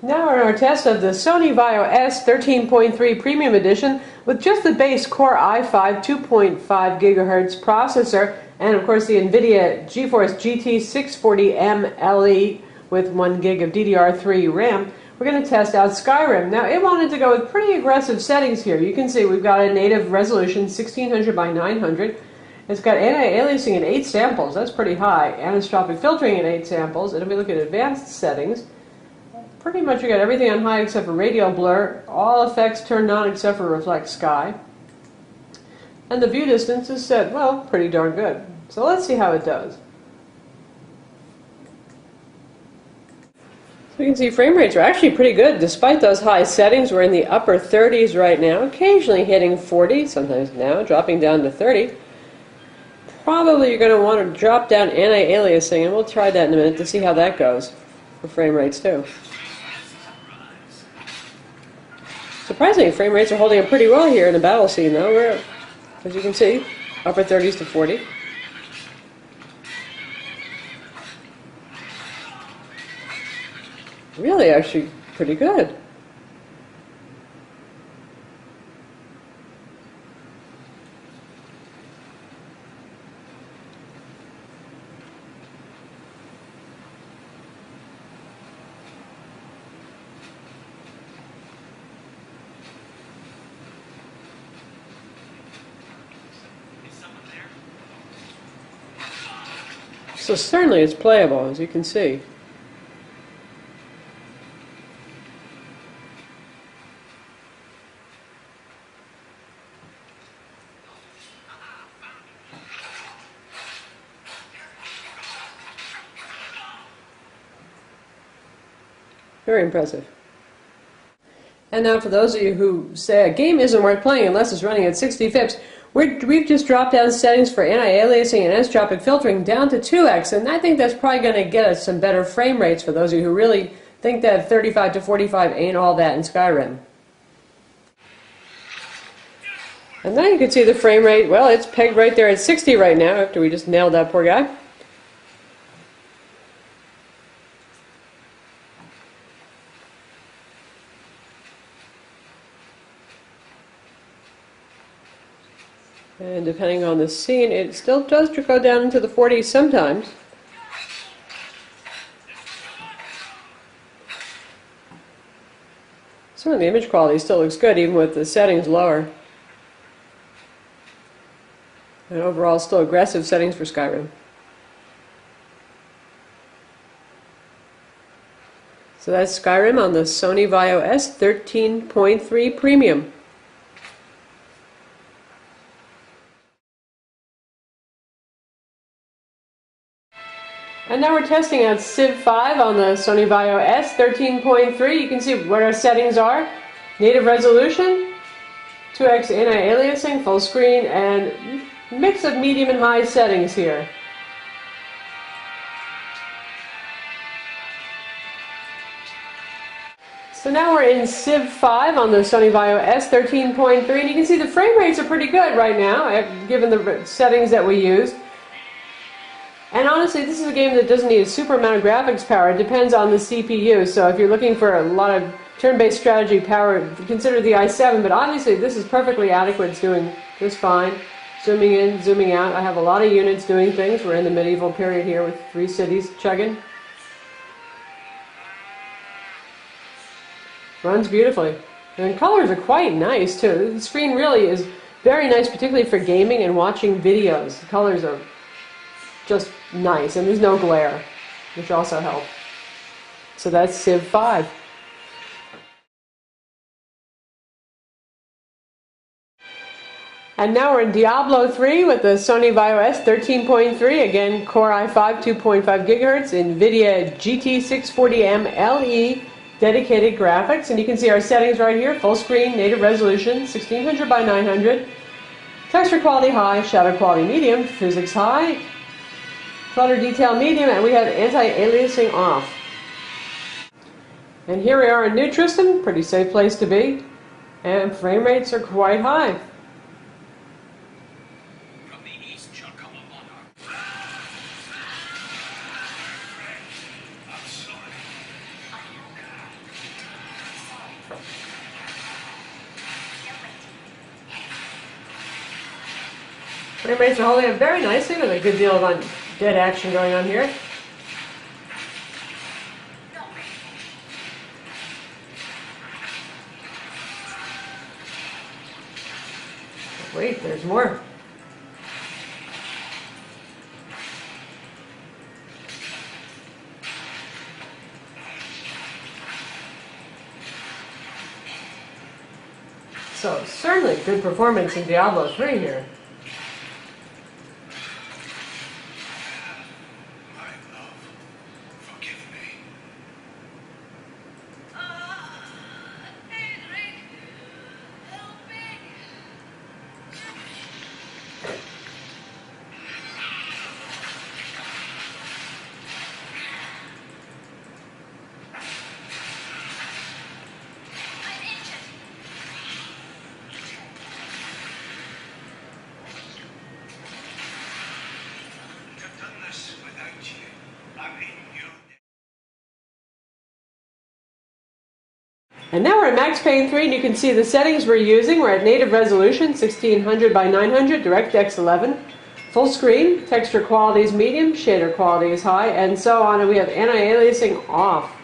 Now we're in our test of the Sony VAIO S 13.3 Premium Edition with just the base Core i5 2.5 GHz processor and of course the NVIDIA GeForce GT 640M LE with 1 gig of DDR3 RAM. We're going to test out Skyrim. Now it wanted to go with pretty aggressive settings here. You can see we've got a native resolution 1600 by 900. It's got anti-aliasing at 8 samples. That's pretty high. Anisotropic filtering at 8 samples. And if we look at advanced settings, pretty much we got everything on high except for radial blur. All effects turned on except for reflect sky. And the view distance is set, well, pretty darn good. So let's see how it does. So you can see frame rates are actually pretty good despite those high settings. We're in the upper 30s right now, occasionally hitting 40, sometimes now dropping down to 30. Probably you're going to want to drop down anti-aliasing, and we'll try that in a minute to see how that goes for frame rates too. Surprisingly, frame rates are holding up pretty well here in the battle scene though. We're, as you can see, upper 30s to 40. Really, actually, pretty good. So certainly it's playable, as you can see. Very impressive. And now for those of you who say a game isn't worth playing unless it's running at 60 FIPS, we've just dropped down settings for anti-aliasing and anisotropic filtering down to 2x, and I think that's probably going to get us some better frame rates for those of you who really think that 35 to 45 ain't all that in Skyrim. And now you can see the frame rate, well, it's pegged right there at 60 right now after we just nailed that poor guy. And depending on the scene, it still does go down into the 40s sometimes. Certainly the image quality still looks good even with the settings lower. And overall still aggressive settings for Skyrim. So that's Skyrim on the Sony VAIO S 13.3 Premium. And now we're testing out Civ 5 on the Sony VAIO S 13.3. You can see what our settings are. Native resolution, 2x anti-aliasing, full screen, and mix of medium and high settings here. So now we're in Civ 5 on the Sony VAIO S 13.3, and you can see the frame rates are pretty good right now, given the settings that we used. And honestly, this is a game that doesn't need a super amount of graphics power. It depends on the CPU. So if you're looking for a lot of turn-based strategy power, consider the i7. But obviously, this is perfectly adequate. It's doing just fine. Zooming in, zooming out. I have a lot of units doing things. We're in the medieval period here with 3 cities chugging. Runs beautifully. And colors are quite nice, too. The screen really is very nice, particularly for gaming and watching videos. The colors are just nice, and there's no glare, which also helps. So that's Civ 5. And now we're in Diablo 3 with the Sony VAIO S 13.3, again Core i5 2.5 GHz, NVIDIA GT 640M LE dedicated graphics, and you can see our settings right here: full screen, native resolution, 1600 by 900, texture quality high, shadow quality medium, physics high, clutter detail medium, and we have anti-aliasing off. And here we are in New Tristan, pretty safe place to be, and frame rates are quite high. From the east shall come a monarch. I'm sorry. Frame rates are holding up very nicely with a good deal of dead action going on here. Wait, there's more. So certainly good performance in Diablo 3 here. My love, forgive me. Henrik, help me. I'm injured. I've done this without you. I mean, you. And now we're at Max Payne 3, and you can see the settings we're using. We're at native resolution, 1600 by 900, DirectX 11. Full screen, texture quality is medium, shader quality is high, and so on. And we have anti-aliasing off.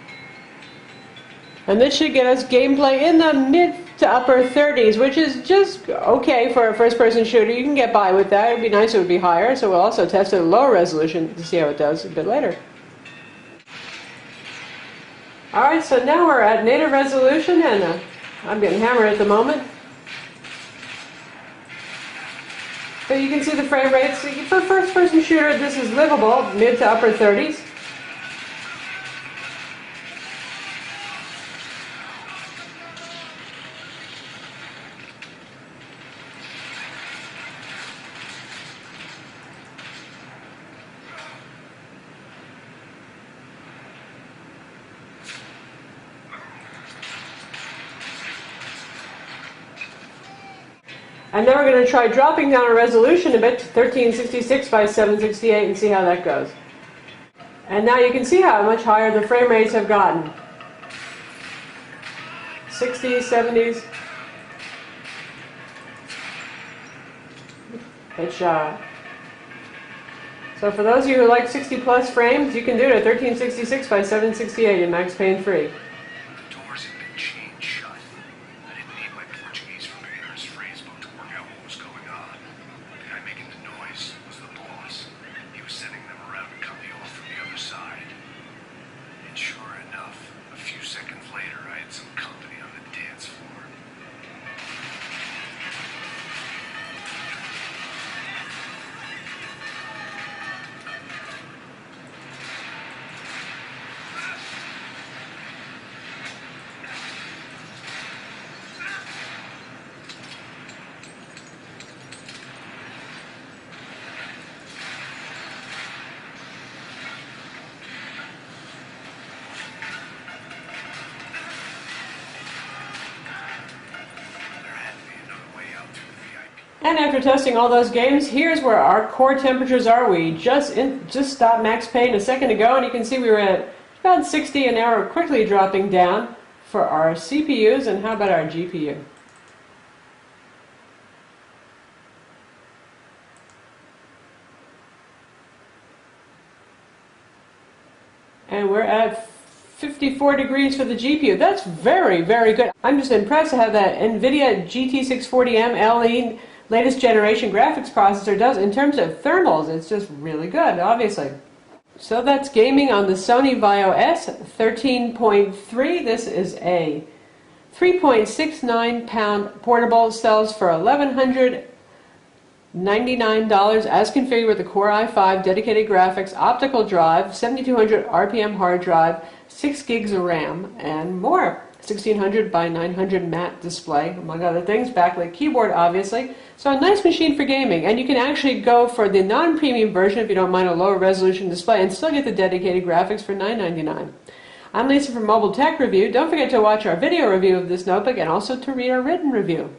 And this should get us gameplay in the mid to upper 30s, which is just okay for a first-person shooter. You can get by with that. It would be nice if it would be higher, so we'll also test it at lower resolution to see how it does a bit later. Alright, so now we're at native resolution, and I'm getting hammered at the moment. So you can see the frame rates. For a first-person shooter, this is livable, mid to upper 30s. And then we're going to try dropping down a resolution a bit to 1366 by 768 and see how that goes. And now you can see how much higher the frame rates have gotten. 60s, 70s. Headshot. So for those of you who like 60 plus frames, you can do it at 1366 by 768 in Max Payne 3. The doors had been chained shut. I didn't need my Portuguese familiar's phrase book to work out what was going on. The guy making the noise was the boss. He was sending them around to cut me off from the other side. And sure enough, a few seconds later, I had some company on the dance floor. And after testing all those games, here's where our core temperatures are. We just stopped Max Payne a second ago, and you can see we were at about 60, and now we're quickly dropping down for our CPUs. And how about our GPU? And we're at 54 degrees for the GPU. That's very, very good. I'm just impressed to have that NVIDIA GT640M LE latest generation graphics processor does. In terms of thermals, it's just really good, obviously. So that's gaming on the Sony VAIO S13.3. This is a 3.69 pound portable, sells for $1,199 as configured with the Core i5 dedicated graphics, optical drive, 7200 RPM hard drive, 6 gigs of RAM, and more. 1600 by 900 matte display, among other things, backlit keyboard obviously. So a nice machine for gaming, and you can actually go for the non-premium version if you don't mind a lower resolution display and still get the dedicated graphics for $9.99. I'm Lisa from Mobile Tech Review. Don't forget to watch our video review of this notebook and also to read our written review.